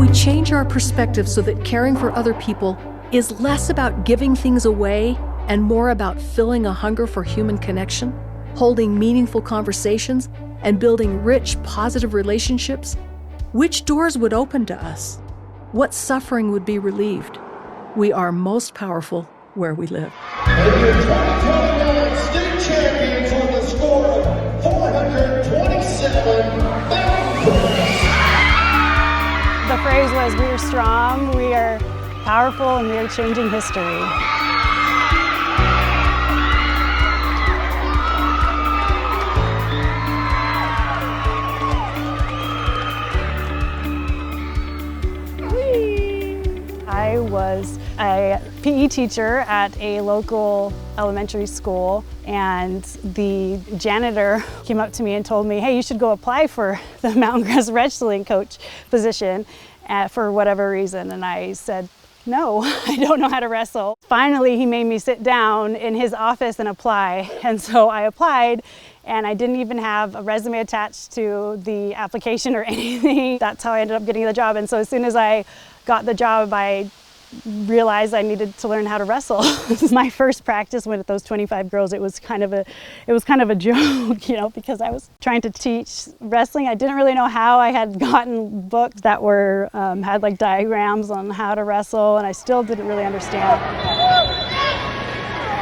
we change our perspective so that caring for other people is less about giving things away and more about filling a hunger for human connection, holding meaningful conversations, and building rich, positive relationships, which doors would open to us? What suffering would be relieved? We are most powerful where we live. And your 2021 state champions on the score of 427 pounds. The phrase was, "We are strong, we are powerful, and we are changing history." I was a PE teacher at a local elementary school, and the janitor came up to me and told me, "Hey, you should go apply for the Mountain Crest wrestling coach position for whatever reason." And I said, "No, I don't know how to wrestle." Finally, he made me sit down in his office and apply. And so I applied, and I didn't even have a resume attached to the application or anything. That's how I ended up getting the job. And so as soon as I got the job, I realized I needed to learn how to wrestle. This is my first practice with those 25 girls. It was kind of a joke, because I was trying to teach wrestling. I didn't really know how. I had gotten books that were had like diagrams on how to wrestle, and I still didn't really understand.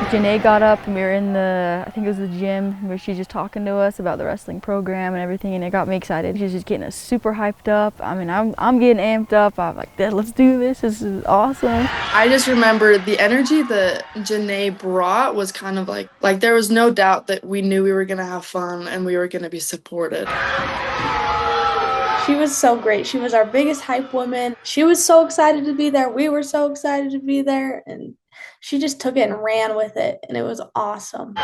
Janae got up and we were in I think it was the gym, where she's just talking to us about the wrestling program and everything, and it got me excited. She's just getting us super hyped up. I mean, I'm getting amped up. I'm like, let's do this. This is awesome. I just remember the energy that Janae brought was kind of like there was no doubt that we knew we were going to have fun and we were going to be supported. She was so great. She was our biggest hype woman. She was so excited to be there. We were so excited to be there. And she just took it and ran with it. And it was awesome.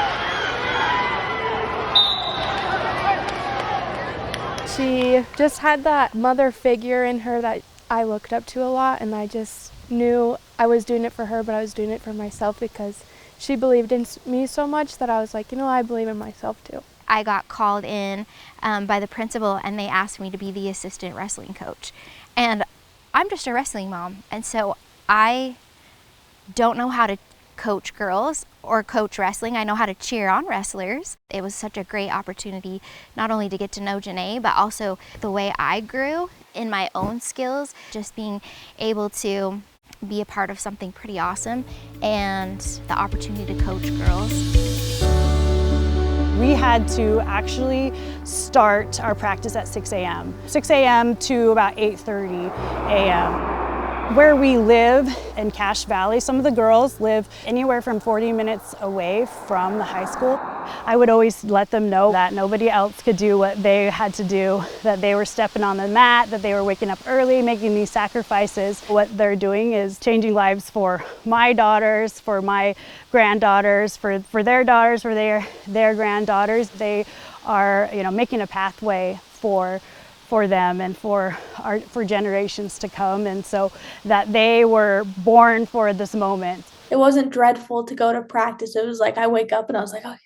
She just had that mother figure in her that I looked up to a lot. And I just knew I was doing it for her, but I was doing it for myself because she believed in me so much that I was like, I believe in myself too. I got called in by the principal, and they asked me to be the assistant wrestling coach. And I'm just a wrestling mom, and so I don't know how to coach girls or coach wrestling. I know how to cheer on wrestlers. It was such a great opportunity not only to get to know Janae, but also the way I grew in my own skills, just being able to be a part of something pretty awesome and the opportunity to coach girls. We had to actually start our practice at 6 a.m. 6 a.m. to about 8:30 a.m. Where we live in Cache Valley, some of the girls live anywhere from 40 minutes away from the high school. I would always let them know that nobody else could do what they had to do, that they were stepping on the mat, that they were waking up early, making these sacrifices. What they're doing is changing lives for my daughters, for my granddaughters, for their daughters, for their granddaughters. They are, making a pathway for them and for generations to come, and so that they were born for this moment. It wasn't dreadful to go to practice. It was like I wake up and I was like, oh,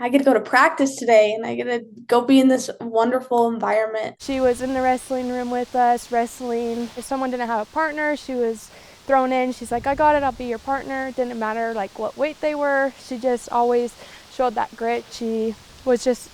I get to go to practice today and I get to go be in this wonderful environment. She was in the wrestling room with us, wrestling. If someone didn't have a partner, she was thrown in. She's like, "I got it, I'll be your partner." It didn't matter what weight they were. She just always showed that grit. She was just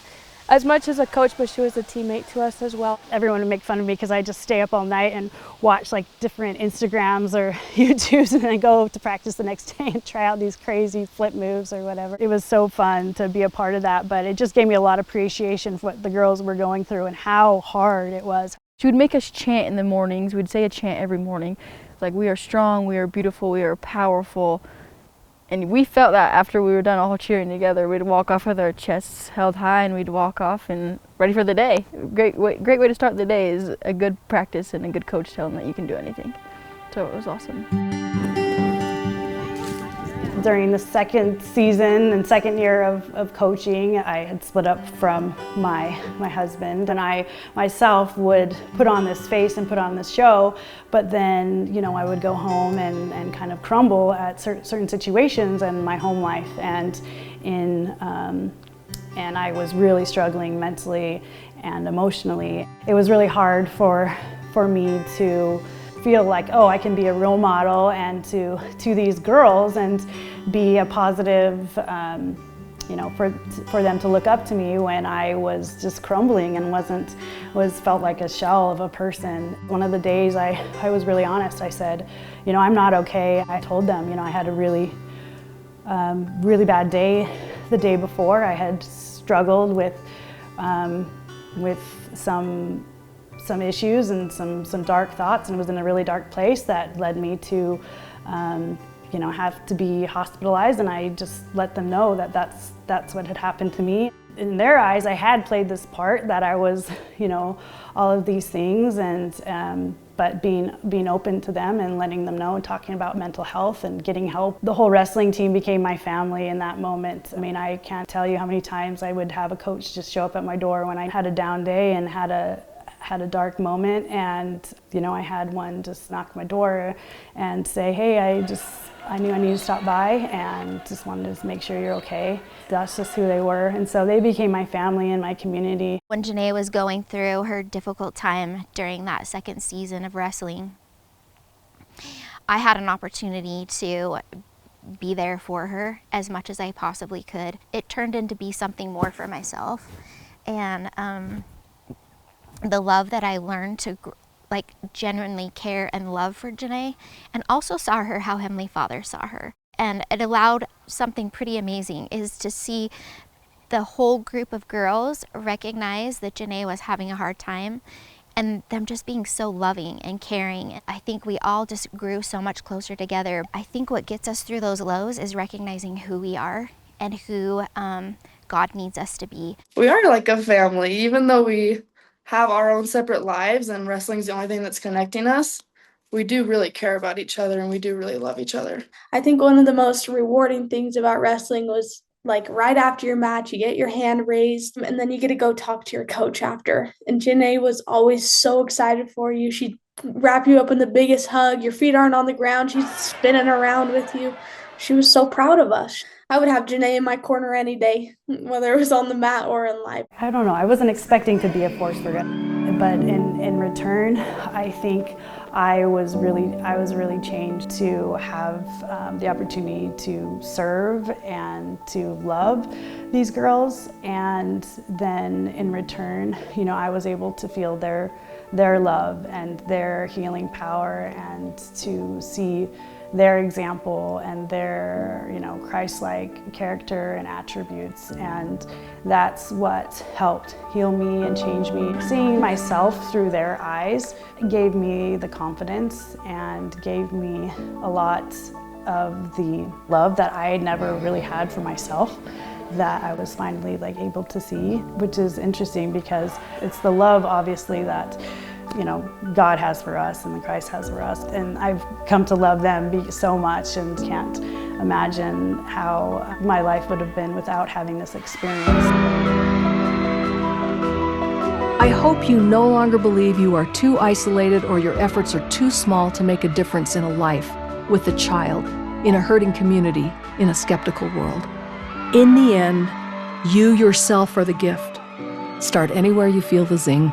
as much as a coach, but she was a teammate to us as well. Everyone would make fun of me because I just stay up all night and watch different Instagrams or YouTubes and then go to practice the next day and try out these crazy flip moves or whatever. It was so fun to be a part of that, but it just gave me a lot of appreciation for what the girls were going through and how hard it was. She would make us chant in the mornings. We'd say a chant every morning. Like, we are strong, we are beautiful, we are powerful. And we felt that after we were done all cheering together. We'd walk off with our chests held high and we'd walk off and ready for the day. Great way to start the day is a good practice and a good coach telling that you can do anything. So it was awesome. During the second season and second year of coaching, I had split up from my husband, and I myself would put on this face and put on this show, but then I would go home and kind of crumble at certain situations in my home life, and I was really struggling mentally and emotionally. It was really hard for for me to feel like, oh, I can be a role model and to these girls and be a positive, for them to look up to me when I was just crumbling and felt like a shell of a person. One of the days I was really honest. I said, I'm not okay. I told them, I had a really bad day the day before. I had struggled with some issues and some dark thoughts, and was in a really dark place that led me to have to be hospitalized, and I just let them know that that's what had happened to me. In their eyes, I had played this part, that I was, all of these things, and but being open to them and letting them know and talking about mental health and getting help. The whole wrestling team became my family in that moment. I mean, I can't tell you how many times I would have a coach just show up at my door when I had a down day and had a dark moment, and I had one just knock my door and say, hey, I knew I needed to stop by and just wanted to make sure you're okay. That's just who they were, and so they became my family and my community. When Janae was going through her difficult time during that second season of wrestling, I had an opportunity to be there for her as much as I possibly could. It turned into be something more for myself, and the love that I learned to genuinely care and love for Janae, and also saw her how Heavenly Father saw her. And it allowed something pretty amazing, is to see the whole group of girls recognize that Janae was having a hard time, and them just being so loving and caring. I think we all just grew so much closer together. I think what gets us through those lows is recognizing who we are and who God needs us to be. We are like a family, even though we have our own separate lives and wrestling's the only thing that's connecting us. We do really care about each other, and we do really love each other. I think one of the most rewarding things about wrestling was right after your match, you get your hand raised, and then you get to go talk to your coach after. And Janae was always so excited for you. She'd wrap you up in the biggest hug. Your feet aren't on the ground. She's spinning around with you. She was so proud of us. I would have Janae in my corner any day, whether it was on the mat or in live. I don't know. I wasn't expecting to be a force for good, but in return, I think I was really changed to have the opportunity to serve and to love these girls, and then in return, I was able to feel their love and their healing power, and to see their example and their Christ-like character and attributes, and that's what helped heal me and change me. Seeing myself through their eyes gave me the confidence and gave me a lot of the love that I had never really had for myself, that I was finally able to see, which is interesting because it's the love obviously that God has for us and the Christ has for us. And I've come to love them so much, and can't imagine how my life would have been without having this experience. I hope you no longer believe you are too isolated or your efforts are too small to make a difference in a life, with a child, in a hurting community, in a skeptical world. In the end, you yourself are the gift. Start anywhere you feel the zing.